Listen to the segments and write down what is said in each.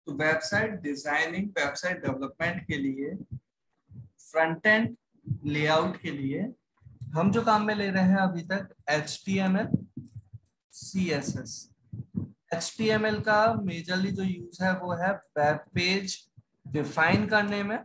तो website designing, website development के लिए, फ्रंट एंड लेआउट के लिए हम जो काम में ले रहे हैं अभी तक HTML, CSS। HTML का मेजरली जो यूज है वो है वेब पेज डिफाइन करने में।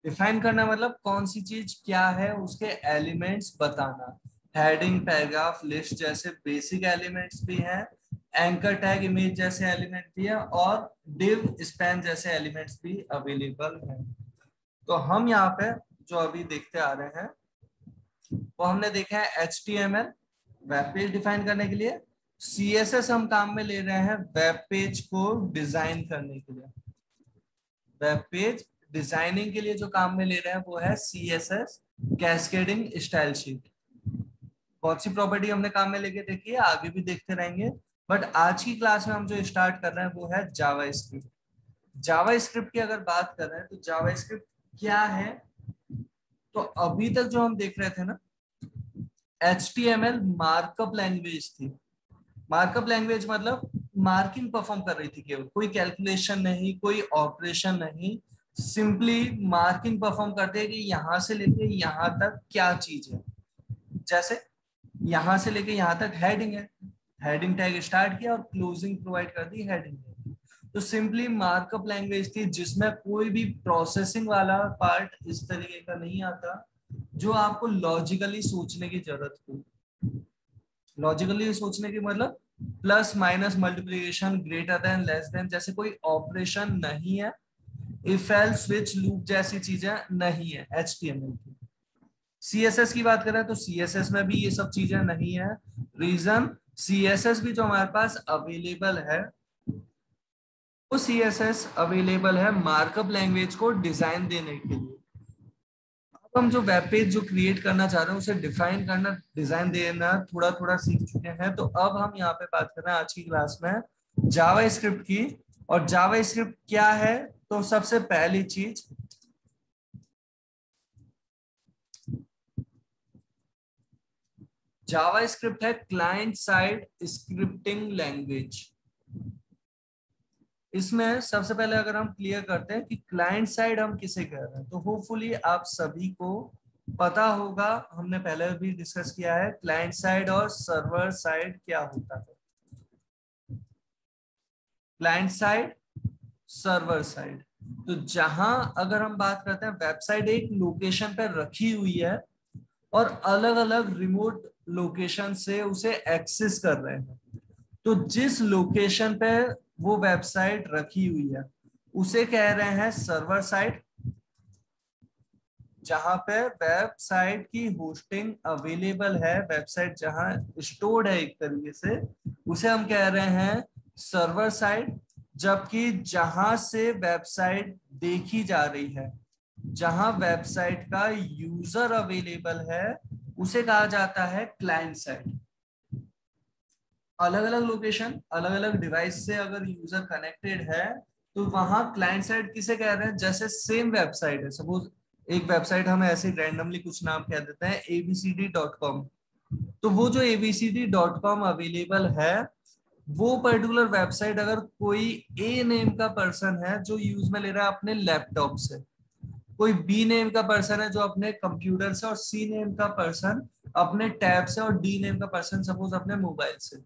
डिफाइन करना मतलब कौन सी चीज क्या है, उसके एलिमेंट्स बताना। हेडिंग, पैराग्राफ, लिस्ट जैसे बेसिक एलिमेंट्स भी हैं, एंकर टैग, इमेज जैसे एलिमेंट भी है, और डिव, स्पैन जैसे एलिमेंट्स भी अवेलेबल हैं। तो हम यहाँ पे जो अभी देखते आ रहे हैं वो हमने देखा है HTML वेब पेज डिफाइन करने के लिए। CSS हम काम में ले रहे हैं वेब पेज को डिजाइन करने के लिए। वेब पेज डिजाइनिंग के लिए जो काम में ले रहे हैं वो है CSS कैस्केडिंग स्टाइल शीट। बहुत सी प्रॉपर्टी हमने काम में लेके देखी है, आगे भी देखते रहेंगे। बट आज की क्लास में हम जो स्टार्ट कर रहे हैं वो है जावास्क्रिप्ट। जावास्क्रिप्ट की अगर बात कर रहे हैं तो जावास्क्रिप्ट क्या है, तो अभी तक जो हम देख रहे थे ना, HTML मार्कअप लैंग्वेज थी। मार्कअप लैंग्वेज मतलब मार्किंग परफॉर्म कर रही थी, केवल कोई कैलकुलेशन नहीं, कोई ऑपरेशन नहीं, सिंपली मार्किंग परफॉर्म करते हैं कि यहां से लेके यहां तक क्या चीज है। जैसे यहां से लेके यहां तक हेडिंग है, हेडिंग टैग स्टार्ट किया और क्लोजिंग प्रोवाइड कर दी हेडिंग है। तो सिंपली मार्कअप लैंग्वेज थी जिसमें कोई भी प्रोसेसिंग वाला पार्ट इस तरीके का नहीं आता, जो आपको लॉजिकली सोचने की जरूरत हो। लॉजिकली सोचने की मतलब plus minus multiplication greater than less then जैसे कोई ऑपरेशन नहीं है, इफ एल्स स्विच लूप जैसी चीजें नहीं है HTML की। CSS की बात करें तो CSS में भी ये सब चीजें नहीं है। रीजन, CSS भी जो हमारे पास अवेलेबल है वो CSS अवेलेबल है मार्कअप लैंग्वेज को डिजाइन देने के लिए। अब हम जो वेब पेज जो क्रिएट करना चाह रहे हैं उसे डिफाइन करना, डिजाइन देना थोड़ा थोड़ा सीख चुके हैं। तो अब हम यहाँ पे बात कर रहे हैं आज की क्लास में जावास्क्रिप्ट की। और जावास्क्रिप्ट क्या है, तो सबसे पहली चीज जावास्क्रिप्ट है क्लाइंट साइड स्क्रिप्टिंग लैंग्वेज। इसमें सबसे पहले अगर हम क्लियर करते हैं कि क्लाइंट साइड हम किसे कह रहे हैं, तो होपफुली आप सभी को पता होगा, हमने पहले भी डिस्कस किया है क्लाइंट साइड और सर्वर साइड क्या होता है। Client side, server side. तो जहां अगर हम बात करते हैं वेबसाइट एक लोकेशन पर रखी हुई है और अलग अलग रिमोट लोकेशन से उसे एक्सेस कर रहे हैं, तो जिस लोकेशन पे वो वेबसाइट रखी हुई है उसे कह रहे हैं सर्वर साइड। जहां पे वेबसाइट की होस्टिंग अवेलेबल है, वेबसाइट जहां स्टोर्ड है एक तरीके से, उसे हम कह रहे हैं सर्वर साइड। जबकि जहां से वेबसाइट देखी जा रही है, जहां वेबसाइट का यूजर अवेलेबल है, उसे कहा जाता है क्लाइंट साइड। अलग अलग लोकेशन, अलग अलग डिवाइस से अगर यूजर कनेक्टेड है तो वहां क्लाइंट साइड किसे कह रहे हैं। जैसे सेम वेबसाइट है, सपोज एक वेबसाइट हम ऐसे रैंडमली कुछ नाम कह देते हैं abcd.com, तो वो जो abcd.com अवेलेबल है, वो पर्टिकुलर वेबसाइट अगर कोई ए नेम का पर्सन है जो यूज में ले रहा है अपने लैपटॉप से, कोई बी नेम का पर्सन है जो अपने कंप्यूटर से, और सी नेम का पर्सन अपने टैब से, और डी नेम का पर्सन सपोज अपने मोबाइल से,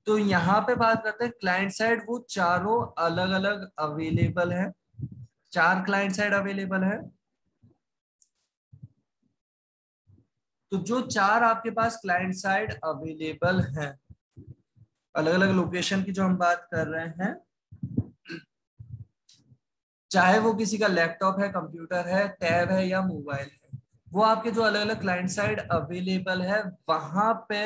तो यहाँ पे बात करते हैं क्लाइंट साइड, वो चारों अलग अलग अवेलेबल है। चार क्लाइंट साइड अवेलेबल है। तो जो चार आपके पास क्लाइंट साइड अवेलेबल हैं, अलग अलग लोकेशन की जो हम बात कर रहे हैं, चाहे वो किसी का लैपटॉप है, कंप्यूटर है, टैब है या मोबाइल है, वो आपके जो अलग अलग क्लाइंट साइड अवेलेबल है वहां पे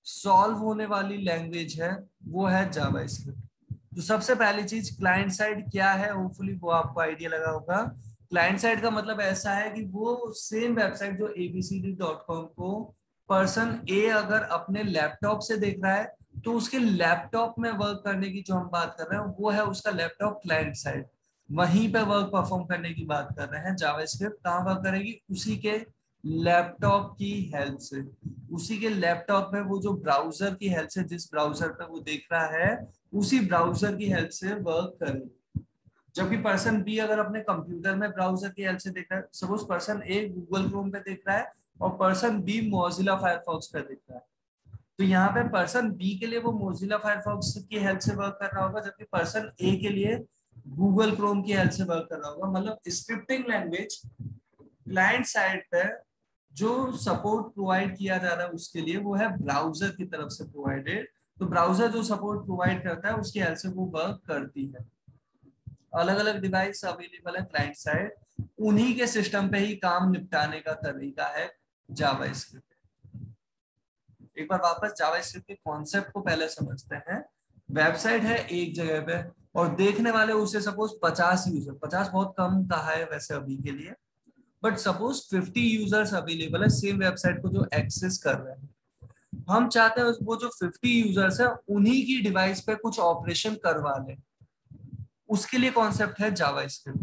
सॉल्व होने वाली लैंग्वेज है वो है जावास्क्रिप्ट। तो सबसे पहली चीज क्लाइंट साइड क्या है, होपफुली वो आपको आइडिया लगा होगा। क्लाइंट साइड का मतलब ऐसा है कि वो सेम वेबसाइट जो abcd.com को पर्सन ए अगर अपने लैपटॉप से देख रहा है, तो उसके लैपटॉप में वर्क करने की जो हम बात कर रहे हैं वो है उसका लैपटॉप क्लाइंट साइड। वहीं पे वर्क परफॉर्म करने की बात कर रहे हैं। जावास्क्रिप्ट कहाँ वर्क करेगी, उसी के लैपटॉप की हेल्प से, उसी के लैपटॉप में वो जो ब्राउजर की हेल्प से, जिस ब्राउजर पे वो देख रहा है उसी ब्राउजर की हेल्प से वर्क करे। जबकि पर्सन बी अगर अपने कंप्यूटर में ब्राउजर की हेल्प से देख रहा है, सपोज पर्सन ए गूगल क्रोम पे देख रहा है और पर्सन बी मोजिला फायरफॉक्स पे देख रहा है, तो यहाँ पे पर्सन बी के लिए वो मोजिला फायरफॉक्स की हेल्प से वर्क कर रहा होगा, जबकि पर्सन ए के लिए गूगल क्रोम की हेल्प से वर्क कर रहा होगा। मतलब स्क्रिप्टिंग लैंग्वेज क्लाइंट साइड पे जो सपोर्ट प्रोवाइड किया जा रहा है उसके लिए वो है ब्राउजर की तरफ से प्रोवाइडेड। तो ब्राउजर जो सपोर्ट प्रोवाइड करता है उसकी हेल्प से वो वर्क करती है। अलग अलग डिवाइस अवेलेबल है क्लाइंट साइड, उन्हीं के सिस्टम पे ही काम निपटाने का तरीका है जावास्क्रिप्ट। एक बार वापस जावास्क्रिप्ट के कॉन्सेप्ट को पहले समझते हैं। वेबसाइट है एक जगह पे और देखने वाले उसे सपोज 50 यूजर, 50 बहुत कम कहा है वैसे अभी के लिए, बट सपोज 50 यूजर्स अवेलेबल है सेम वेबसाइट को जो एक्सेस कर रहे हैं। हम चाहते हैं वो जो 50 यूजर्स है उन्हीं की डिवाइस पे कुछ ऑपरेशन करवा लें, उसके लिए कॉन्सेप्ट है जावास्क्रिप्ट।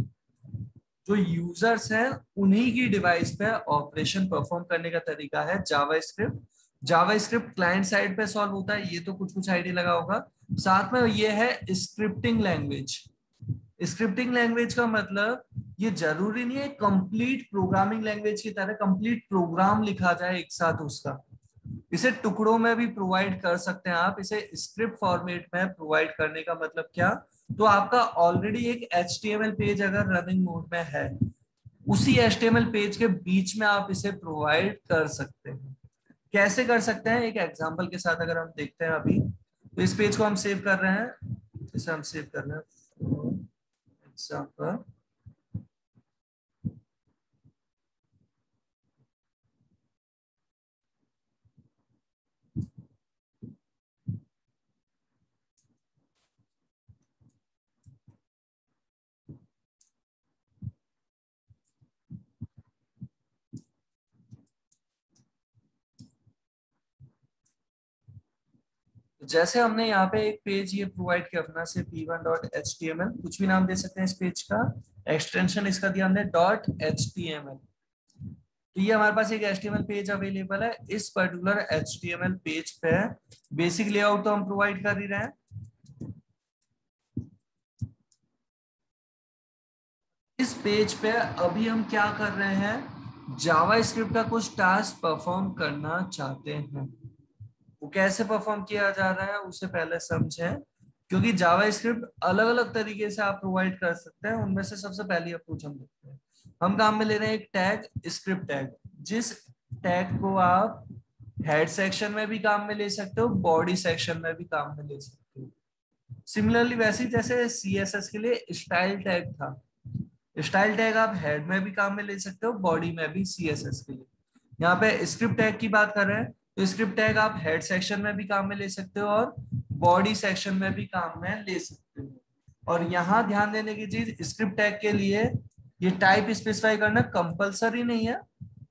जो यूजर्स हैं उन्हीं की डिवाइस पे ऑपरेशन परफॉर्म करने का तरीका है जावास्क्रिप्ट। जावास्क्रिप्ट क्लाइंट साइड पे सॉल्व होता है, ये तो कुछ कुछ आइडिया लगा होगा। साथ में ये है स्क्रिप्टिंग लैंग्वेज। स्क्रिप्टिंग लैंग्वेज का मतलब ये जरूरी नहीं है कंप्लीट प्रोग्रामिंग लैंग्वेज की तरह कंप्लीट प्रोग्राम लिखा जाए एक साथ उसका, इसे टुकड़ों में भी प्रोवाइड कर सकते हैं आप। इसे स्क्रिप्ट फॉर्मेट में प्रोवाइड करने का मतलब क्या, तो आपका ऑलरेडी एक HTML पेज अगर रनिंग मोड में है, उसी HTML पेज के बीच में आप इसे प्रोवाइड कर सकते हैं। कैसे कर सकते हैं, एक एग्जांपल के साथ अगर हम देखते हैं अभी, तो इस पेज को हम सेव कर रहे हैं, इसे हम सेव कर रहे हैं एग्जांपल। जैसे हमने यहाँ पे एक पेज ये प्रोवाइड किया अपना से p1.html, कुछ भी नाम दे सकते हैं इस पेज का, एक्सटेंशन इसका दिया हमने .html। तो ये हमारे पास एक HTML पेज अवेलेबल है। इस पर्टिकुलर HTML पेज पे बेसिक लेआउट तो हम प्रोवाइड कर ही रहे हैं। इस पेज पे अभी हम क्या कर रहे हैं, जावास्क्रिप्ट का कुछ टास्क परफॉर्म करना चाहते हैं। वो कैसे परफॉर्म किया जा रहा है उसे पहले समझें, क्योंकि जावास्क्रिप्ट अलग अलग तरीके से आप प्रोवाइड कर सकते हैं। उनमें से सबसे पहली अप्रोच हम देखते हैं। हम काम में ले रहे हैं एक टैग, स्क्रिप्ट टैग, जिस टैग को आप हेड सेक्शन में भी काम में ले सकते हो, बॉडी सेक्शन में भी काम में ले सकते हो। सिमिलरली वैसे ही जैसे CSS के लिए स्टाइल टैग था, स्टाइल टैग आप हेड में भी काम में ले सकते हो, बॉडी में भी CSS के लिए। यहाँ पे स्क्रिप्ट टैग की बात कर रहे हैं, तो स्क्रिप्ट टैग आप हेड सेक्शन में भी काम में ले सकते हो और बॉडी सेक्शन में भी काम में ले सकते हो। और यहाँ ध्यान देने की चीज, स्क्रिप्ट टैग के लिए ये टाइप स्पेसिफाई करना कंपलसरी नहीं है,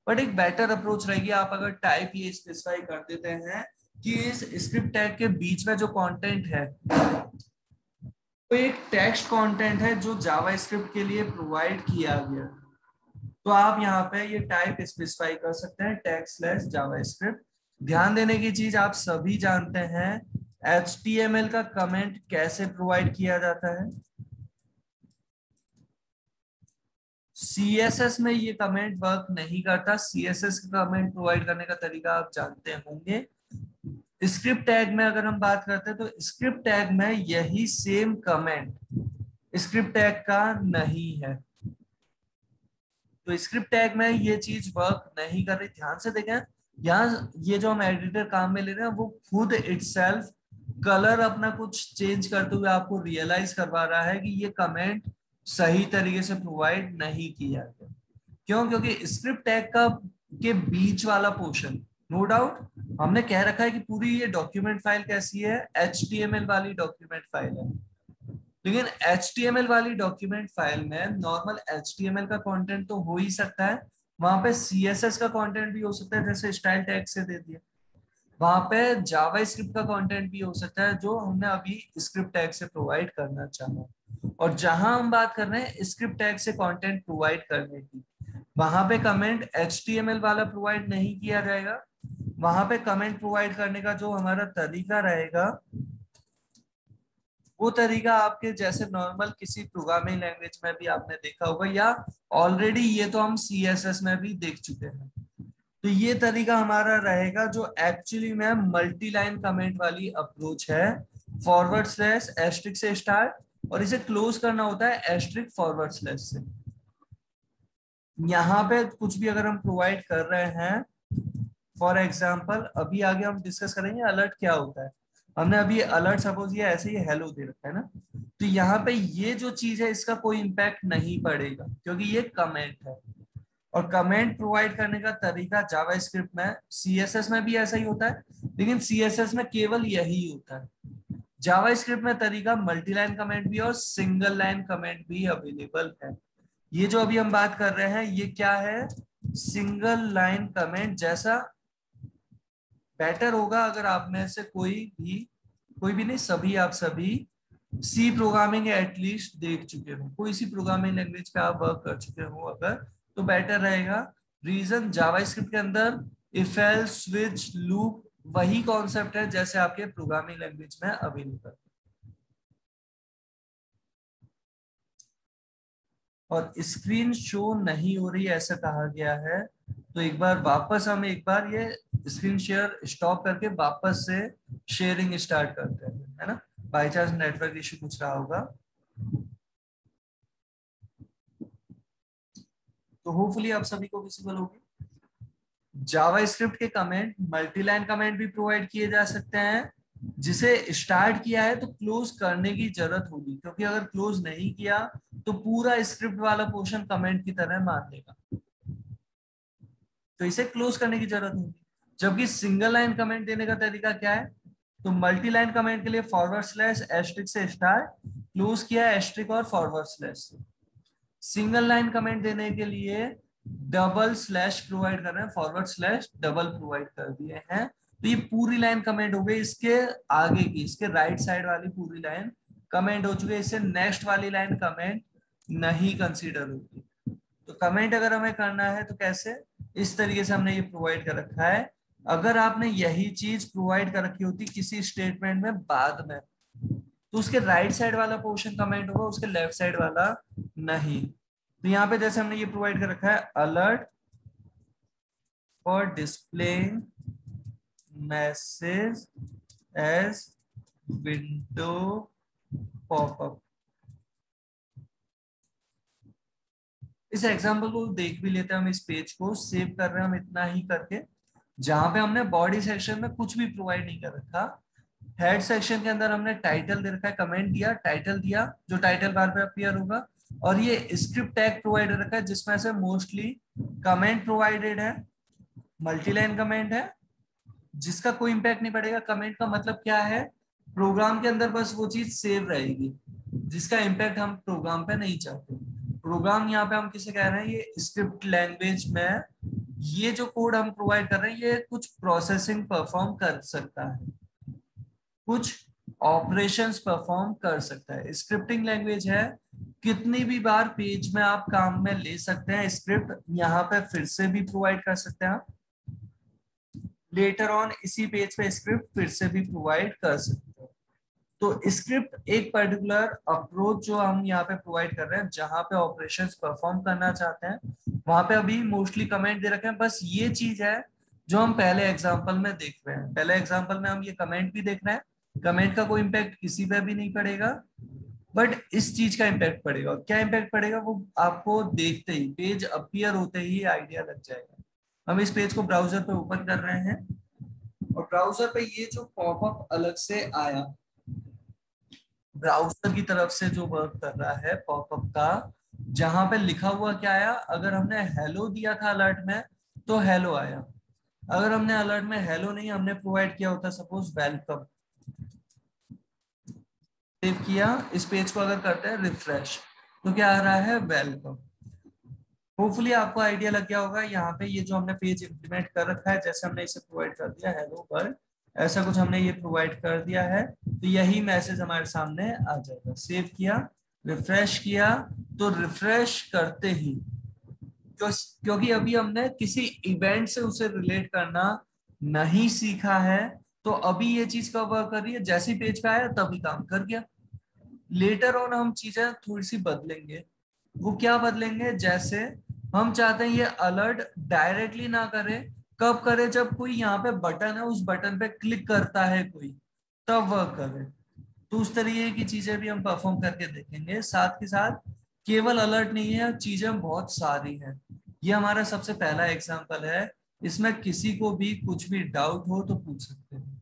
बट एक बेटर अप्रोच रहेगी आप अगर टाइप ये स्पेसिफाई कर देते हैं कि इस स्क्रिप्ट टैग के बीच में जो कंटेंट है वो एक टेक्स्ट कंटेंट है जो जावास्क्रिप्ट के लिए प्रोवाइड किया गया। तो आप यहाँ पे ये टाइप स्पेसिफाई कर सकते हैं टैग/जावास्क्रिप्ट। ध्यान देने की चीज, आप सभी जानते हैं HTML का कमेंट कैसे प्रोवाइड किया जाता है। CSS में ये कमेंट वर्क नहीं करता। CSS का कमेंट प्रोवाइड करने का तरीका आप जानते होंगे। स्क्रिप्ट टैग में अगर हम बात करते हैं तो स्क्रिप्ट टैग में यही सेम कमेंट स्क्रिप्ट टैग का नहीं है, तो स्क्रिप्ट टैग में ये चीज वर्क नहीं कर रही। ध्यान से देखें, यहाँ ये जो हम एडिटर काम में ले रहे हैं वो खुद इटसेल्फ कलर अपना कुछ चेंज करते हुए आपको रियलाइज करवा रहा है कि ये कमेंट सही तरीके से प्रोवाइड नहीं किया गया। क्यों, क्योंकि स्क्रिप्ट टैग का के बीच वाला पोर्शन, नो डाउट हमने कह रखा है कि पूरी ये डॉक्यूमेंट फाइल कैसी है, HTML वाली डॉक्यूमेंट फाइल है, लेकिन HTML वाली डॉक्यूमेंट फाइल में नॉर्मल HTML का कंटेंट तो हो ही सकता है, वहां पे CSS का कंटेंट भी हो सकता है जैसे स्टाइल टैग से दे दिया, वहां पे जावास्क्रिप्ट का कंटेंट भी हो सकता है जो हमने अभी स्क्रिप्ट टैग से प्रोवाइड करना चाहा। और जहां हम बात कर रहे हैं स्क्रिप्ट टैग से कंटेंट प्रोवाइड करने की, वहां पे कमेंट HTML वाला प्रोवाइड नहीं किया जाएगा। वहां पे कमेंट प्रोवाइड करने का जो हमारा तरीका रहेगा वो तरीका आपके जैसे नॉर्मल किसी प्रोग्रामिंग लैंग्वेज में भी आपने देखा होगा, या ऑलरेडी ये तो हम CSS में भी देख चुके हैं। तो ये तरीका हमारा रहेगा जो एक्चुअली में मल्टी लाइन कमेंट वाली अप्रोच है, फॉरवर्ड स्लैश एस्ट्रिक से स्टार्ट, और इसे क्लोज करना होता है एस्ट्रिक फॉरवर्ड स्लैश से। यहाँ पे कुछ भी अगर हम प्रोवाइड कर रहे हैं, फॉर एग्जाम्पल अभी आगे हम डिस्कस करेंगे अलर्ट क्या होता है। हमने अभी अलर्ट सपोज ये ऐसे ही हेलो दे रखा है ना, तो यहाँ पे ये जो चीज है इसका कोई इम्पैक्ट नहीं पड़ेगा क्योंकि ये कमेंट है। और कमेंट प्रोवाइड करने का तरीका जावास्क्रिप्ट में, CSS में भी ऐसा ही होता है, लेकिन CSS में केवल यही होता है। जावास्क्रिप्ट में तरीका मल्टी लाइन कमेंट भी और सिंगल लाइन कमेंट भी अवेलेबल है। ये जो अभी हम बात कर रहे हैं ये क्या है, सिंगल लाइन कमेंट। जैसा बेटर होगा अगर आप में से कोई भी नहीं, सभी आप सभी सी प्रोग्रामिंग एटलीस्ट देख चुके हो, कोई सी प्रोग्रामिंग लैंग्वेज पे आप वर्क कर चुके हो अगर, तो बेटर रहेगा। रीजन जावास्क्रिप्ट के अंदर इफ एल्स स्विच लूप वही कॉन्सेप्ट है जैसे आपके प्रोग्रामिंग लैंग्वेज में अवेलेबल। और स्क्रीन शो नहीं हो रही ऐसा कहा गया है, तो एक बार वापस हम एक बार ये स्क्रीन शेयर स्टॉप करके वापस से शेयरिंग स्टार्ट करते हैं, है ना। बाई चांस नेटवर्क इश्यू कुछ रहा होगा, तो होपफुली आप सभी को विजिबल होगी। जावास्क्रिप्ट के कमेंट मल्टीलाइन कमेंट भी प्रोवाइड किए जा सकते हैं, जिसे स्टार्ट किया है तो क्लोज करने की जरूरत होगी, क्योंकि अगर क्लोज नहीं किया तो पूरा स्क्रिप्ट वाला पोर्शन कमेंट की तरह मान लेगा, तो इसे क्लोज करने की जरूरत होगी। जबकि सिंगल लाइन कमेंट देने का तरीका क्या है, तो मल्टी लाइन कमेंट के लिए फॉरवर्ड स्लैश एस्ट्रिक से स्टार्ट, क्लोज किया एस्ट्रिक और फॉरवर्ड स्लैश से। सिंगल लाइन कमेंट देने के लिए डबल स्लैश प्रोवाइड कर रहे हैं, फॉरवर्ड स्लैश डबल प्रोवाइड कर दिए हैं, तो ये पूरी लाइन कमेंट हो गई। इसके आगे की, इसके राइट साइड वाली पूरी लाइन कमेंट हो चुकी है, इससे नेक्स्ट वाली लाइन कमेंट नहीं कंसीडर होगी। तो कमेंट अगर हमें करना है तो कैसे, इस तरीके से हमने ये प्रोवाइड कर रखा है। अगर आपने यही चीज प्रोवाइड कर रखी होती किसी स्टेटमेंट में बाद में, तो उसके राइट साइड वाला पोर्शन कमेंट होगा, उसके लेफ्ट साइड वाला नहीं। तो यहाँ पे जैसे हमने ये प्रोवाइड कर रखा है, alert for displaying message as window popup. इस एग्जांपल को देख भी लेते हैं हम, इस पेज को सेव कर रहे हैं हम इतना ही करके, जहां पे हमने बॉडी सेक्शन में कुछ भी प्रोवाइड नहीं कर रखा। हेड सेक्शन के अंदर हमने टाइटल दे रखा है, कमेंट दिया, टाइटल दिया जो टाइटल बार पे अपीयर होगा, और ये स्क्रिप्ट टैग प्रोवाइड रखा है जिसमें से मोस्टली कमेंट प्रोवाइडेड है, मल्टीलाइन कमेंट है जिसका कोई इंपैक्ट नहीं पड़ेगा। कमेंट का मतलब क्या है, प्रोग्राम के अंदर बस वो चीज सेव रहेगी जिसका इंपैक्ट हम प्रोग्राम पे नहीं चाहते। प्रोग्राम यहाँ पे हम किसे कह रहे हैं, ये स्क्रिप्ट लैंग्वेज में ये जो कोड हम प्रोवाइड कर रहे हैं ये कुछ प्रोसेसिंग परफॉर्म कर सकता है, कुछ ऑपरेशंस परफॉर्म कर सकता है। स्क्रिप्टिंग लैंग्वेज है, कितनी भी बार पेज में आप काम में ले सकते हैं स्क्रिप्ट, यहाँ पे फिर से भी प्रोवाइड कर सकते हैं आप, लेटर ऑन इसी पेज पे स्क्रिप्ट फिर से भी प्रोवाइड कर सकते हैं। तो स्क्रिप्ट एक पर्टिकुलर अप्रोच जो हम यहाँ पे प्रोवाइड कर रहे हैं, जहां पे ऑपरेशंस परफॉर्म करना चाहते हैं वहां पे अभी मोस्टली कमेंट दे रखे हैं। बस ये चीज है जो हम पहले एग्जांपल में देख रहे हैं, पहले एग्जांपल में हम ये कमेंट भी देख रहे हैं, कमेंट का कोई इम्पैक्ट किसी पे भी नहीं पड़ेगा, बट इस चीज का इम्पैक्ट पड़ेगा। क्या इम्पैक्ट पड़ेगा वो आपको देखते ही, पेज अपीयर होते ही आइडिया लग जाएगा। हम इस पेज को ब्राउजर पे ओपन कर रहे हैं और ब्राउजर पे ये जो पॉपअप अलग से आया, ब्राउजर की तरफ से जो वर्क कर रहा है पॉपअप का, जहां पे लिखा हुआ क्या आया, अगर हमने हेलो दिया था अलर्ट में तो हेलो आया, अगर हमने अलर्ट में हेलो नहीं हमने प्रोवाइड किया होता सपोज वेलकम, सेव किया, इस पेज को अगर करते हैं रिफ्रेश तो क्या आ रहा है, वेलकम। होपफुली आपको आइडिया लग गया होगा। यहाँ पे ये जो हमने पेज इंप्लीमेंट कर रखा है, जैसे हमने इसे प्रोवाइड कर दिया हेलो वर्ल्ड, ऐसा कुछ हमने ये प्रोवाइड कर दिया है, तो यही मैसेज हमारे सामने आ जाएगा। सेव किया, रिफ्रेश किया, तो रिफ्रेश करते ही क्योंकि अभी हमने किसी इवेंट से उसे रिलेट करना नहीं सीखा है, तो अभी ये चीज कब वर्क कर रही है, जैसे पेज पे आया तभी काम कर गया। लेटर ऑन हम चीजें थोड़ी सी बदलेंगे। वो क्या बदलेंगे, जैसे हम चाहते हैं ये अलर्ट डायरेक्टली ना करे, कब करे, जब कोई यहाँ पे बटन है उस बटन पे क्लिक करता है कोई, तब वर्क करे। तो उस तरीके की चीजें भी हम परफॉर्म करके देखेंगे। साथ के साथ केवल अलर्ट नहीं है, चीजें बहुत सारी हैं। ये हमारा सबसे पहला एग्जांपल है, इसमें किसी को भी कुछ भी डाउट हो तो पूछ सकते हैं।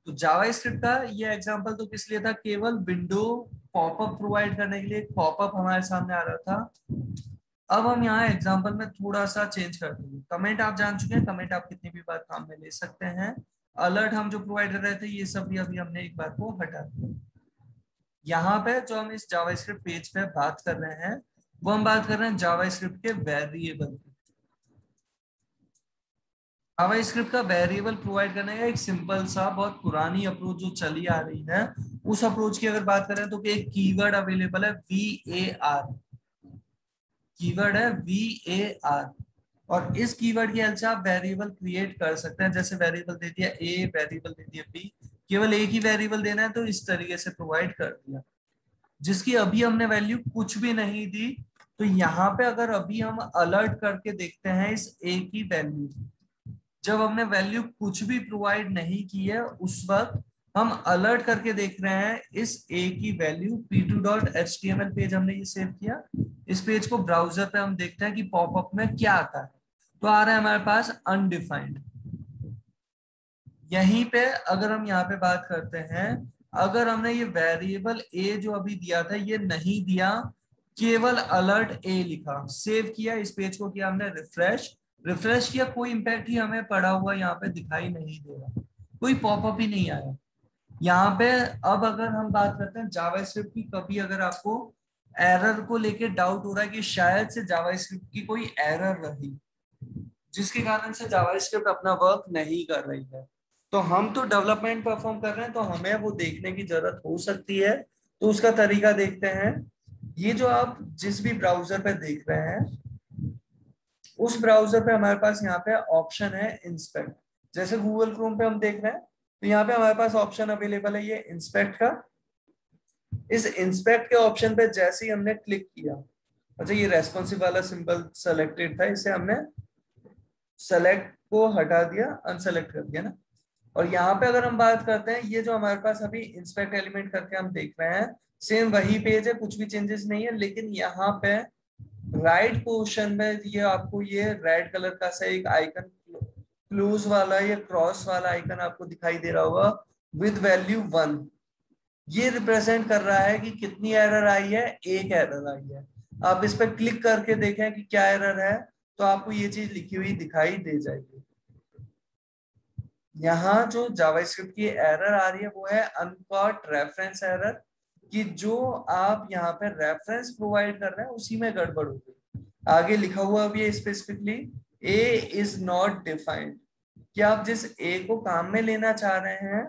तो जावास्क्रिप्ट का ये एग्जांपल तो किस लिए था, केवल विंडो पॉपअप प्रोवाइड करने के लिए। एक पॉपअप हमारे सामने आ रहा था। अब हम यहाँ एग्जांपल में थोड़ा सा चेंज कर देंगे। कमेंट आप जान चुके हैं, कमेंट आप कितनी भी बार काम में ले सकते हैं। अलर्ट हम जो प्रोवाइड कर रहे थे ये सब भी अभी हमने एक बार को हटा दिया। यहाँ पे जो हम इस जावास्क्रिप्ट पेज पे बात कर रहे हैं, वो हम बात कर रहे हैं जावास्क्रिप्ट के वेरिएबल की। जावास्क्रिप्ट का वेरिएबल प्रोवाइड करने का एक सिंपल सा बहुत पुरानी अप्रोच जो चली आ रही है, उस अप्रोच की अगर बात करें तो एक कीवर्ड अवेलेबल है VAR। कीवर्ड है VAR, और इस कीवर्ड की हेल्प से आप वेरिएबल क्रिएट कर सकते हैं। जैसे वेरिएबल दे दिया A, वेरिएबल दे दिया B, केवल एक ही वेरिएबल देना है तो इस तरीके से प्रोवाइड कर दिया, जिसकी अभी हमने वैल्यू कुछ भी नहीं दी। तो यहाँ पे अगर अभी हम अलर्ट करके देखते हैं इस A की वैल्यू, जब हमने वैल्यू कुछ भी प्रोवाइड नहीं की है उस वक्त हम अलर्ट करके देख रहे हैं इस A की वैल्यू। p2.html पेज हमने ये सेव किया। इस पेज को ब्राउजर पे हम देखते हैं कि पॉपअप में क्या आता है, तो आ रहा है हमारे पास अनडिफाइंड। यहीं पे अगर हम यहाँ पे बात करते हैं, अगर हमने ये वेरिएबल A जो अभी दिया था ये नहीं दिया, केवल अलर्ट A लिखा, सेव किया, इस पेज को किया हमने रिफ्रेश किया, कोई इंपैक्ट ही हमें पड़ा हुआ यहाँ पे दिखाई नहीं दे रहा, कोई पॉपअप ही नहीं आया यहाँ पे। अब अगर हम बात करते हैं जावास्क्रिप्ट की, कभी अगर आपको एरर को लेके डाउट हो रहा है कि शायद से जावास्क्रिप्ट की कोई एरर रही जिसके कारण से जावास्क्रिप्ट अपना वर्क नहीं कर रही है, तो हम तो डेवलपमेंट परफॉर्म कर रहे हैं, तो हमें वो देखने की जरूरत हो सकती है। तो उसका तरीका देखते हैं। ये जो आप जिस भी ब्राउजर पे देख रहे हैं, उस ब्राउजर पे हमारे पास यहाँ पे ऑप्शन है इंस्पेक्ट। जैसे गूगल क्रोम पे हम देख रहे हैं, तो यहाँ पे हमारे पास ऑप्शन अवेलेबल है ये इंस्पेक्ट का। इस इंस्पेक्ट के ऑप्शन पे जैसे ही हमने क्लिक किया, अच्छा ये रेस्पॉन्सिव वाला सिंबल सेलेक्टेड था, इसे हमने सेलेक्ट को हटा दिया, अनसेलेक्ट कर दिया ना। और यहाँ पे अगर हम बात करते हैं, ये जो हमारे पास अभी इंस्पेक्ट एलिमेंट करके हम देख रहे हैं, सेम वही पेज है, कुछ भी चेंजेस नहीं है, लेकिन यहाँ पे राइट पोर्शन में ये आपको ये रेड कलर का सा एक आइकन, क्लोज वाला या क्रॉस वाला आइकन आपको दिखाई दे रहा होगा विद वैल्यू 1। ये रिप्रेजेंट कर रहा है कि कितनी एरर आई है, एक एरर आई है। आप इस पर क्लिक करके देखें कि क्या एरर है, तो आपको ये चीज लिखी हुई दिखाई दे जाएगी। यहाँ जो जावास्क्रिप्ट की एरर आ रही है वो है अनकॉट रेफरेंस एरर, कि जो आप यहाँ पे रेफरेंस प्रोवाइड कर रहे हैं उसी में गड़बड़ हो गई। आगे लिखा हुआ भी है specifically A is not defined, कि आप जिस A को काम में लेना चाह रहे हैं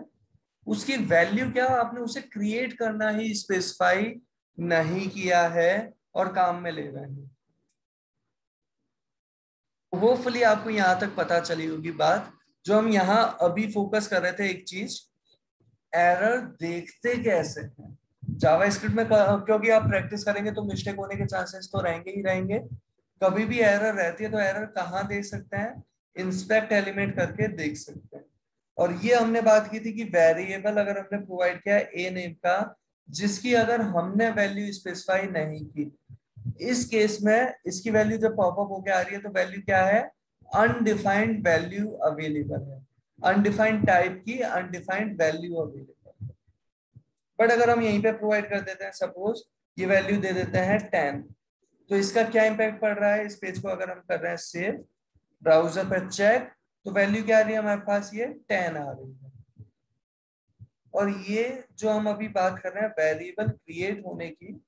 उसकी वैल्यू क्या, आपने उसे क्रिएट करना ही स्पेसिफाई नहीं किया है और काम में ले रहे हैं। होपफुली आपको यहां तक पता चली होगी बात। जो हम यहाँ अभी फोकस कर रहे थे एक चीज, एरर देखते कैसे हैं जावास्क्रिप्ट में, क्योंकि आप प्रैक्टिस करेंगे तो मिस्टेक होने के चांसेस तो रहेंगे ही रहेंगे। कभी भी एरर रहती है तो एरर कहाँ देख सकते हैं, इंस्पेक्ट एलिमेंट करके देख सकते हैं। और ये हमने बात की थी कि वेरिएबल अगर हमने प्रोवाइड किया है ए नेम का, जिसकी अगर हमने वैल्यू स्पेसिफाई नहीं की, इस केस में इसकी वैल्यू जब पॉपअप होके आ रही है तो वैल्यू क्या है, अनडिफाइंड वैल्यू अवेलेबल है, अनडिफाइंड टाइप की अनडिफाइंड वैल्यू अवेलेबल। बट अगर हम यहीं पे प्रोवाइड कर देते हैं, सपोज ये वैल्यू दे देते हैं 10, तो इसका क्या इंपैक्ट पड़ रहा है, इस पेज को अगर हम कर रहे हैं सेव, ब्राउजर पर चेक, तो वैल्यू क्या आ रही है हमारे पास, ये 10 आ रही है। और ये जो हम अभी बात कर रहे हैं वेरिएबल क्रिएट होने की,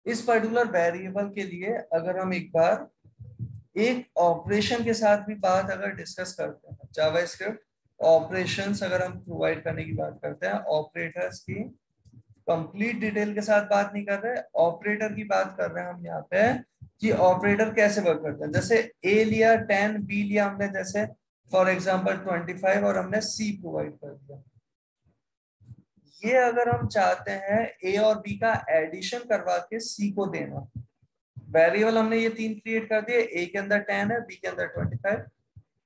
इस पर्टिकुलर वेरिएबल के लिए अगर हम एक बार एक ऑपरेशन के साथ भी बात अगर डिस्कस करते हैं, जावास्क्रिप्ट ऑपरेशंस अगर हम प्रोवाइड करने की बात करते हैं, ऑपरेटर्स की कंप्लीट डिटेल के साथ बात नहीं कर रहे, ऑपरेटर की बात कर रहे हैं हम यहाँ पे कि ऑपरेटर कैसे वर्क करता है। जैसे ए लिया 10, बी लिया हमने जैसे फॉर एग्जांपल 25 और हमने सी प्रोवाइड कर दिया। ये अगर हम चाहते हैं ए और बी का एडिशन करवा के सी को देना, वेरिएबल हमने ये 3 क्रिएट कर दिए, ए के अंदर 10 है, बी के अंदर 25,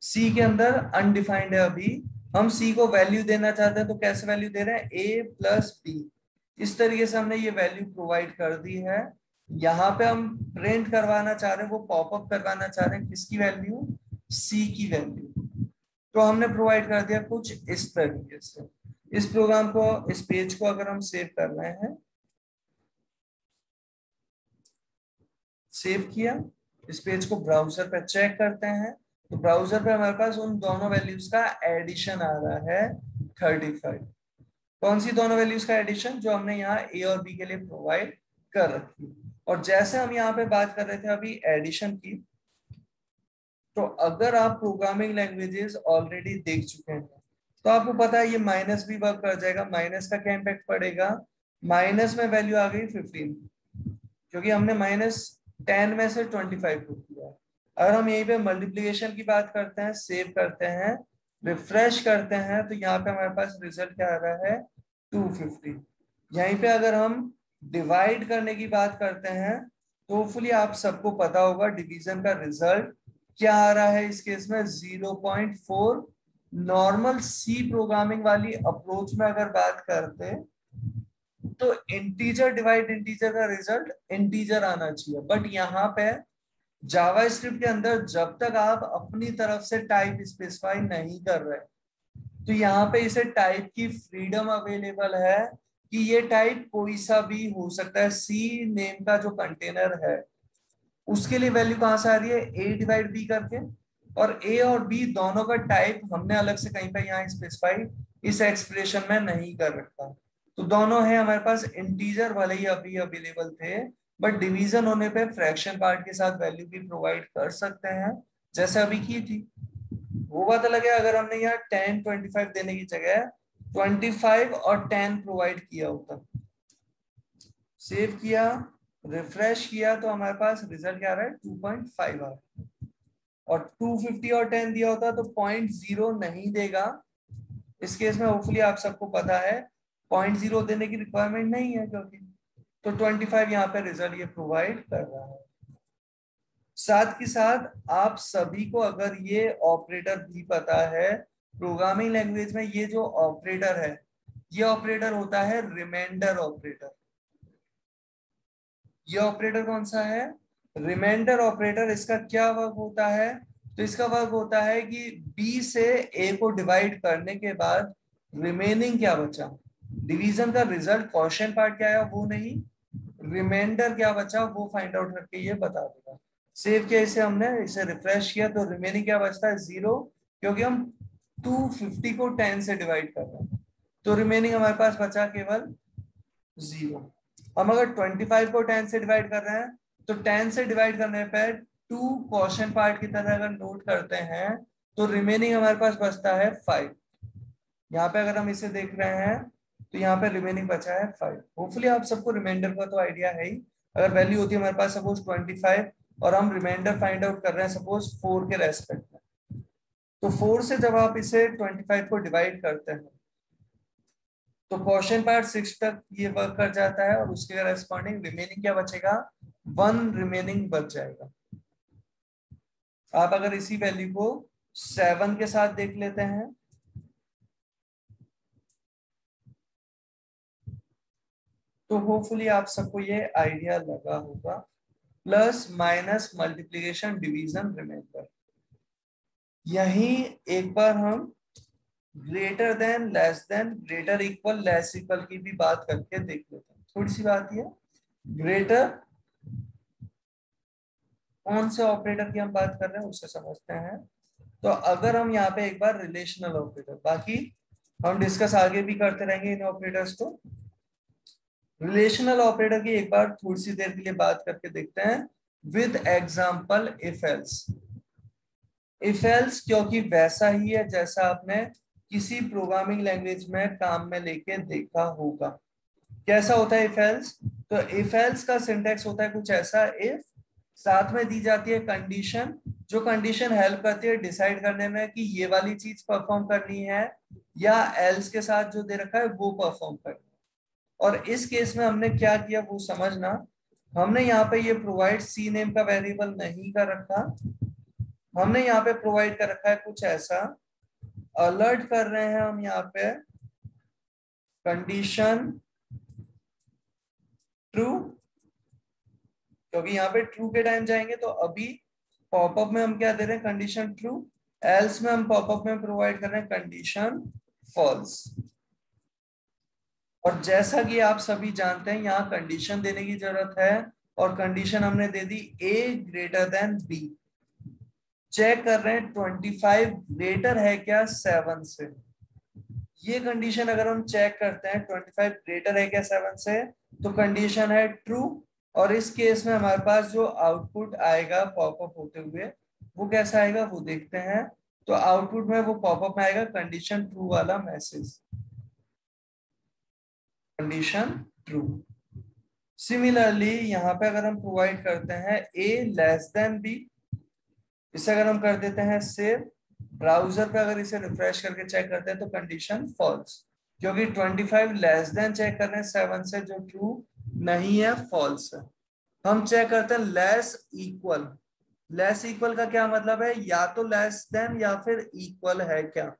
सी के अंदर अनडिफाइंड है। अभी हम सी को वैल्यू देना चाहते हैं तो कैसे वैल्यू दे रहे हैं, ए प्लस बी। इस तरीके से हमने ये वैल्यू प्रोवाइड कर दी है। यहाँ पे हम प्रिंट करवाना चाह रहे हैं, वो पॉपअप करवाना चाह रहे हैं किसकी वैल्यू, सी की वैल्यू। तो हमने प्रोवाइड कर दिया कुछ इस तरीके से। इस प्रोग्राम को, इस पेज को अगर हम सेव कर रहे हैं, सेव किया, इस पेज को ब्राउजर पे चेक करते हैं तो ब्राउजर पे हमारे पास उन दोनों वैल्यूज का एडिशन आ रहा है 35। कौन सी दोनों वैल्यूज का एडिशन, जो हमने यहाँ ए और बी के लिए प्रोवाइड कर रखी। और जैसे हम यहाँ पे बात कर रहे थे अभी एडिशन की, तो अगर आप प्रोग्रामिंग लैंग्वेजेस ऑलरेडी देख चुके हैं तो आपको पता है ये माइनस भी वर्क कर जाएगा। माइनस का क्या इम्पैक्ट पड़ेगा, माइनस में वैल्यू आ गई 15, क्योंकि हमने -10 में से 25 को किया। अगर हम यहीं पे मल्टीप्लिकेशन की बात करते हैं, सेव करते हैं, रिफ्रेश करते हैं, तो यहाँ पे हमारे पास रिजल्ट क्या आ रहा है, 250। यहीं पे अगर हम डिवाइड करने की बात करते हैं तो होपफुली आप सबको पता होगा डिवीजन का रिजल्ट क्या आ रहा है इस केस में, 0.4। नॉर्मल सी प्रोग्रामिंग वाली अप्रोच में अगर बात करते तो इंटीजर डिवाइड इंटीजर का रिजल्ट इंटीजर आना चाहिए, बट यहाँ पे जावास्क्रिप्ट के अंदर जब तक आप अपनी तरफ से टाइप स्पेसिफाई नहीं कर रहे तो यहाँ पे इसे टाइप की फ्रीडम अवेलेबल है कि ये टाइप कोई सा भी हो सकता है। सी नेम का जो कंटेनर है उसके लिए वैल्यू कहां से आ रही है, ए डिवाइड बी करके, और ए और बी दोनों का टाइप हमने अलग से कहीं पे यहाँ स्पेसिफाई इस एक्सप्रेशन में नहीं कर रखा। तो दोनों है हमारे पास इंटीजर, भले ही अभी अवेलेबल थे, बट डिवीजन होने पे फ्रैक्शन पार्ट के साथ वैल्यू भी प्रोवाइड कर सकते हैं जैसे अभी की थी। वो बात अलग है अगर हमने यहाँ 10 25 देने की जगह 25 और 10 प्रोवाइड किया होता। सेव किया, रिफ्रेश किया, तो हमारे पास रिजल्ट क्या आ रहा है, 2.5 आ रहा है। और 250 और 10 दिया होता तो 0.0 नहीं देगा। इस केस में होपफुली आप सबको पता है 0.0 देने की रिक्वायरमेंट नहीं है, क्योंकि तो 25 यहाँ पे रिजल्ट ये प्रोवाइड कर रहा है। साथ ही साथ आप सभी को अगर ये ऑपरेटर भी पता है, प्रोग्रामिंग लैंग्वेज में ये जो ऑपरेटर है, ये ऑपरेटर होता है रिमाइंडर ऑपरेटर। ये ऑपरेटर कौन सा है, रिमाइंडर ऑपरेटर। इसका क्या वर्क होता है, तो इसका वर्क होता है कि बी से ए को डिवाइड करने के बाद रिमेनिंग क्या बचा, डिवीजन का रिजल्ट क्वेश्चन पार्ट क्या आया वो नहीं, रिमाइंडर क्या बचा वो फाइंड आउट करके ये बता देगा। सेव किया इसे हमने, इसे रिफ्रेश किया तो रिमेनिंग क्या बचता है, 0, क्योंकि हम 250 को 10 से डिवाइड कर रहे हैं, तो रिमेनिंग हमारे पास बचा केवल 0। हम अगर 25 को 10 से डिवाइड कर रहे हैं तो 10 से डिवाइड करने पर 2 क्वेश्चन पार्ट की तरह अगर नोट करते हैं तो रिमेनिंग हमारे पास बचता है 5। यहाँ पे अगर हम इसे देख रहे हैं तो यहाँ पे रिमेनिंग बचा है 5। होपफुली आप सबको रिमाइंडर का तो आइडिया है ही। अगर वैल्यू होती है हमारे पास सपोज 25 और हम रिमाइंडर फाइंड आउट कर रहे हैं सपोज 4 के रेस्पेक्ट में, तो 4 से जब आप इसे 25 को डिवाइड करते हैं तो क्वेश्चन पार्ट 6 तक ये वर्क कर जाता है और उसके रेस्पॉन्डिंग रिमेनिंग क्या बचेगा, 1 रिमेनिंग बच जाएगा। आप अगर इसी वैल्यू को 7 के साथ देख लेते हैं तो होपफुली आप सबको ये आइडिया लगा होगा। Plus minus multiplication division reminder, यही एक बार हम greater than, less than, greater equal, less equal की भी बात करके देख लेते हैं। थोड़ी सी बात ये, ग्रेटर कौन से ऑपरेटर की हम बात कर रहे हैं उससे समझते हैं। तो अगर हम यहाँ पे एक बार रिलेशनल ऑपरेटर, बाकी हम डिस्कस आगे भी करते रहेंगे इन ऑपरेटर्स को, रिलेशनल ऑपरेटर की एक बार थोड़ी सी देर के लिए बात करके देखते हैं with example if else. If else क्योंकि वैसा ही है जैसा आपने किसी प्रोग्रामिंग लैंग्वेज में काम में लेके देखा होगा। कैसा होता है इफ एल्स? तो इफ एल्स का सिंटेक्स होता है कुछ ऐसा, इफ साथ में दी जाती है कंडीशन, जो कंडीशन हेल्प करती है डिसाइड करने में कि ये वाली चीज परफॉर्म करनी है या एल्स के साथ जो दे रखा है वो परफॉर्म करनी है। और इस केस में हमने क्या किया वो समझना, हमने यहाँ पे ये प्रोवाइड सी नेम का वेरिएबल नहीं कर रखा, हमने यहाँ पे प्रोवाइड कर रखा है कुछ ऐसा, अलर्ट कर रहे हैं हम यहाँ पे कंडीशन ट्रू, क्योंकि यहाँ पे ट्रू के टाइम जाएंगे तो अभी पॉपअप में हम क्या दे रहे हैं कंडीशन ट्रू, एल्स में हम पॉपअप में प्रोवाइड कर रहे हैं कंडीशन फॉल्स। और जैसा कि आप सभी जानते हैं यहाँ कंडीशन देने की जरूरत है और कंडीशन हमने दे दी a greater than b। Check कर रहे हैं 25 ग्रेटर है क्या 7 से, ये कंडीशन अगर हम चेक करते हैं 25 ग्रेटर है क्या 7 से तो कंडीशन है ट्रू। और इस केस में हमारे पास जो आउटपुट आएगा पॉपअप होते हुए वो कैसा आएगा वो देखते हैं। तो आउटपुट में वो पॉपअप में आएगा कंडीशन ट्रू वाला मैसेज, कंडीशन ट्रू। सिमिलरली यहाँ पे अगर हम प्रोवाइड करते हैं a लेस देन b, इसे अगर हम कर देते हैं सेव, ब्राउजर पे अगर इसे रिफ्रेश करके चेक करते हैं तो कंडीशन फॉल्स, क्योंकि 25 लेस देन चेक कर रहे हैं 7 से जो ट्रू नहीं है फॉल्स है। हम चेक करते हैं लेस इक्वल, लेस इक्वल का क्या मतलब है, या तो लेस देन या फिर इक्वल है क्या,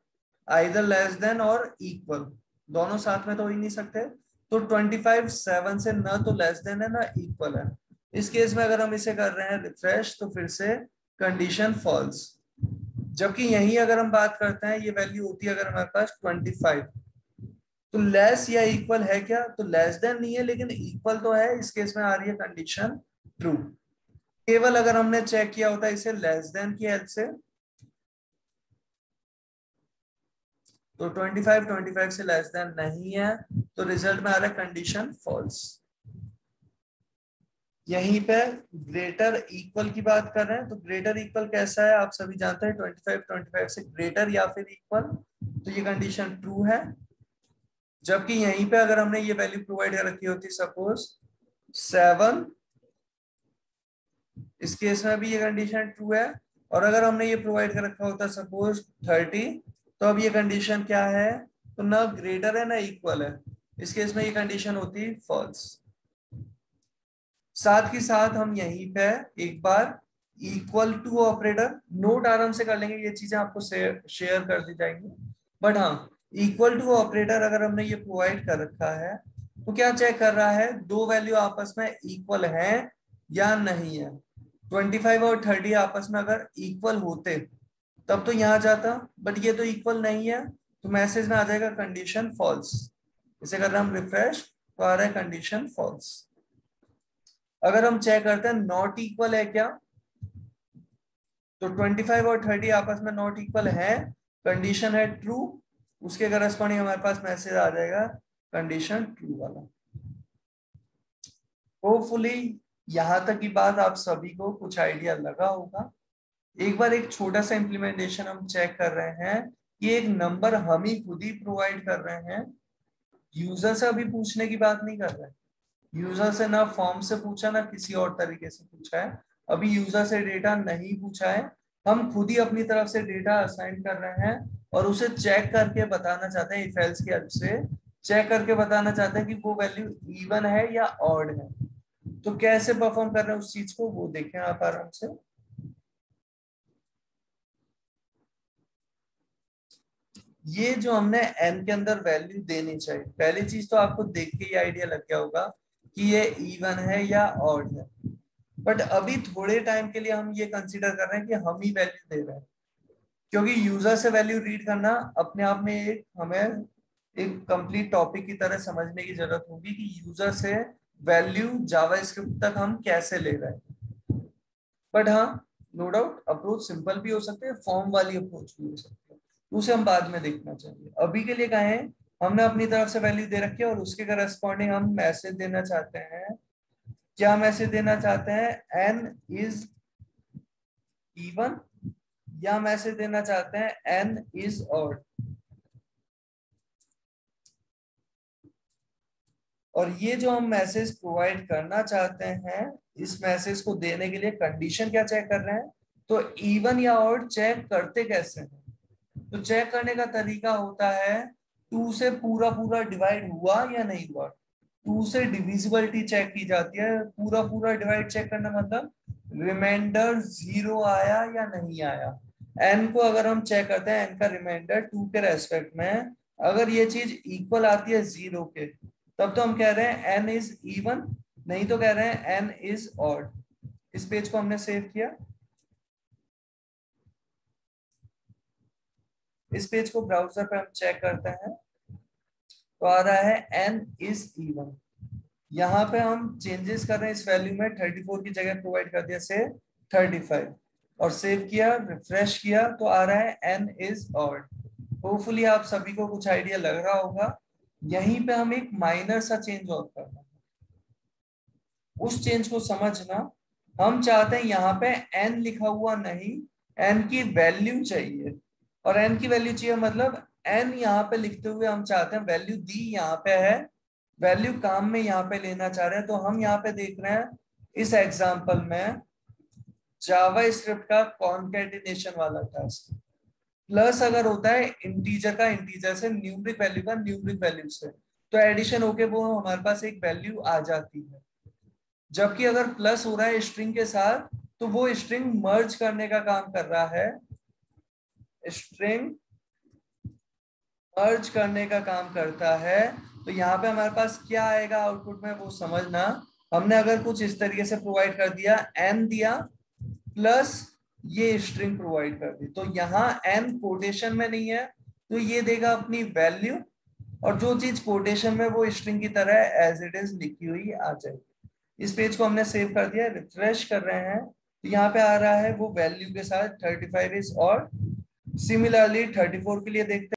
आइदर लेस देन और इक्वल, दोनों साथ में तो हो ही नहीं सकते। तो 25 7 से ना तो लेस देन है ना इक्वल है। इस केस में अगर हम इसे कर रहे हैं रिफ्रेश तो फिर से कंडीशन फॉल्स। जबकि यही अगर हम बात करते हैं ये वैल्यू होती है अगर हमारे पास 25, तो लेस या इक्वल है क्या, तो लेस देन नहीं है लेकिन इक्वल तो है, इस केस में आ रही है कंडीशन ट्रू। केवल अगर हमने चेक किया होता इसे लेस देन की हेल्प से तो 25 से लेस देन नहीं है तो रिजल्ट में आ रहा है कंडीशन फॉल्स। यहीं पे ग्रेटर इक्वल की बात कर रहे हैं तो ग्रेटर इक्वल कैसा है आप सभी जानते हैं 25 से ग्रेटर या फिर इक्वल, तो ये कंडीशन ट्रू है। जबकि यहीं पे अगर हमने ये वैल्यू प्रोवाइड कर रखी होती सपोज 7, इस केस में भी ये कंडीशन ट्रू है। और अगर हमने ये प्रोवाइड कर रखा होता सपोज 30, तो अब ये कंडीशन क्या है, तो ना ग्रेटर है ना इक्वल है, इस केस में ये कंडीशन होती फॉल्स। साथ ही साथ हम यहीं पे एक बार इक्वल टू ऑपरेटर नोट आराम से कर लेंगे, ये चीजें आपको शेयर कर दी जाएंगी। बट हाँ, इक्वल टू ऑपरेटर अगर हमने ये प्रोवाइड कर रखा है तो क्या चेक कर रहा है दो वैल्यू आपस में इक्वल है या नहीं है। 25 और 30 आपस में अगर इक्वल होते तब तो यहाँ जाता, बट ये तो इक्वल नहीं है तो मैसेज में आ जाएगा कंडीशन फॉल्स। इसे कर रहे हम रिफ्रेश तो आ रहा है कंडीशन फॉल्स। अगर हम चेक करते हैं नॉट इक्वल है क्या, तो 25 और 30 आपस में नॉट इक्वल है, कंडीशन है ट्रू, उसके करस्पॉन्डिंग हमारे पास मैसेज आ जाएगा कंडीशन ट्रू वाला। होपफुली यहां तक की बात आप सभी को कुछ आइडिया लगा होगा। एक बार एक छोटा सा इंप्लीमेंटेशन हम चेक कर रहे हैं कि एक नंबर हम ही खुद ही प्रोवाइड कर रहे हैं, यूजर से अभी पूछने की बात नहीं कर रहे हैं, यूजर से ना फॉर्म से पूछा ना किसी और तरीके से पूछा है, अभी यूजर से डेटा नहीं पूछा है, हम खुद ही अपनी तरफ से डेटा असाइन कर रहे हैं और उसे चेक करके बताना चाहते हैं, इफ एल्स की हेल्प से चेक करके बताना चाहते हैं कि वो वैल्यू इवन है या ऑड है। तो कैसे परफॉर्म कर रहे हैं उस चीज को वो देखें आप आराम से। ये जो हमने n के अंदर वैल्यू देनी चाहिए, पहली चीज तो आपको देख के ही आइडिया लग गया होगा कि ये इवन है या ऑड है। बट अभी थोड़े टाइम के लिए हम ये कंसीडर कर रहे हैं कि हम ही वैल्यू दे रहे हैं, क्योंकि यूजर से वैल्यू रीड करना अपने आप में एक हमें एक कंप्लीट टॉपिक की तरह समझने की जरूरत होगी कि यूजर से वैल्यू जावास्क्रिप्ट तक हम कैसे ले रहे हैं। बट हाँ, नो डाउट अप्रोच सिंपल भी हो सकते हैं, फॉर्म वाली अप्रोच भी हो सकती है, उसे हम बाद में देखना चाहिए। अभी के लिए कहें हमने अपनी तरफ से वैल्यू दे रखी है और उसके करस्पॉन्डिंग हम मैसेज देना चाहते हैं। क्या मैसेज देना चाहते हैं, n इज इवन, या मैसेज देना चाहते हैं n इज ऑड। और ये जो हम मैसेज प्रोवाइड करना चाहते हैं, इस मैसेज को देने के लिए कंडीशन क्या चेक कर रहे हैं, तो इवन या ऑड चेक करते कैसे हैं? तो चेक करने का तरीका होता है 2 से पूरा पूरा डिवाइड हुआ या नहीं हुआ। 2 से डिविजिबिलिटी चेक की जाती है। पूरा पूरा डिवाइड चेक करना मतलब रिमाइंडर 0 आया या नहीं आया। n को अगर हम चेक करते हैं, n का रिमाइंडर 2 के रेस्पेक्ट में, अगर ये चीज इक्वल आती है 0 के, तब तो हम कह रहे हैं n इज इवन, नहीं तो कह रहे हैं n इज ऑड। इस पेज को हमने सेव किया। इस पेज को ब्राउजर पे हम चेक करते हैं तो आ रहा है n इज इवन। यहाँ पे हम चेंजेस कर रहे हैं, इस वैल्यू में 34 की जगह प्रोवाइड कर दिया से 35 और सेव किया, रिफ्रेश किया तो आ रहा है n इज ऑड। होपफुली आप सभी को कुछ आइडिया लग रहा होगा। यहीं पे हम एक माइनर सा चेंज और करना है, उस चेंज को समझना। हम चाहते हैं यहाँ पे n लिखा हुआ नहीं, n की वैल्यू चाहिए। और n की वैल्यू चाहिए मतलब n यहाँ पे लिखते हुए हम चाहते हैं वैल्यू दी यहाँ पे है, वैल्यू काम में यहाँ पे लेना चाह रहे हैं। तो हम यहाँ पे देख रहे हैं इस एग्जांपल में जावा स्क्रिप्ट का कॉन्कैटिनेशन वाला टास्क। प्लस अगर होता है इंटीजर का इंटीजर से, न्यूमरिक वैल्यू का न्यूमरिक वैल्यू से, तो एडिशन होके वो हमारे पास एक वैल्यू आ जाती है। जबकि अगर प्लस हो रहा है स्ट्रिंग के साथ, तो वो स्ट्रिंग मर्ज करने का काम कर रहा है, स्ट्रिंग मर्ज करने का काम करता है। तो यहाँ पे हमारे पास क्या आएगा आउटपुट में, वो समझना। हमने अगर कुछ इस तरीके से प्रोवाइड कर दिया, n दिया प्लस ये स्ट्रिंग प्रोवाइड कर दी, तो यहाँ n कोटेशन में नहीं है तो ये देगा अपनी वैल्यू, और जो चीज कोटेशन में वो स्ट्रिंग की तरह एज इट इज लिखी हुई आ जाएगी। इस पेज को हमने सेव कर दिया, रिफ्रेश कर रहे हैं तो यहाँ पे आ रहा है वो वैल्यू के साथ 35 इज और। सिमिलरली 34 के लिए देखते हैं।